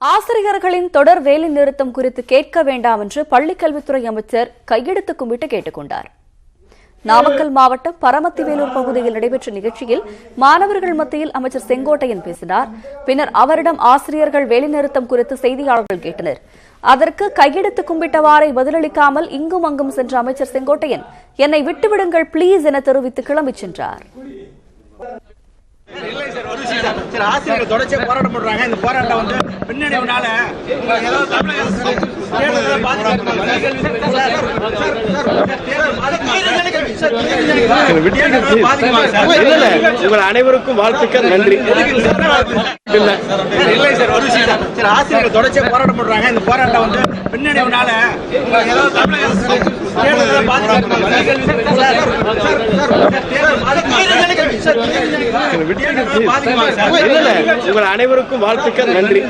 ஆசிரியர்களின் தொடர் வேலை நிறுத்தம் குறித்து கேட்க வேண்டாம் என்று பள்ளிக்கல்வித்துறை அமைச்சர் கையெழுத்து கும்பிட்டு கேட்டுக் கொண்டார். நாமக்கல் மாவட்டம் பரமத்திவேலூர் பகுதியில் நடைபெற்ற நிகழ்ச்சியில் மாணவர்கள் மத்தியில் அமைச்சர் செங்கோட்டையன் பேசினார். பின்னர் அவரிடம் ஆசிரியர்கள் வேலைநிறுத்தம் குறித்து செய்தியாளர்கள் கேட்டனர். அதற்கு கையெழுத்து கும்பிட்டவாறே பதிலளிக்காமல் இங்கும் அங்கும் சென்ற அமைச்சர் செங்கோட்டையன் என்னை விட்டுவிடுங்கள் பிளீஸ் என தெரிவித்து கிளம்பிச் சென்றார். ஆசிரியர்கள் தொடர்ச்சியா போராட்டம் பண்றாங்க. இந்த போராட்டம் வந்து பின்னடைவுனால உங்கள் அனைவருக்கும் வாழ்த்துக்கள், நன்றி. இல்லை சார், ஒரு விஷயம் சார், ஆசிரியர்கள் தொடர்ச்சியா போராட்டம் பண்றாங்க. இந்த போராட்டம் வந்து பின்னடைவுனால உங்கள் அனைவருக்கும் வாழ்த்துக்கள், நன்றி.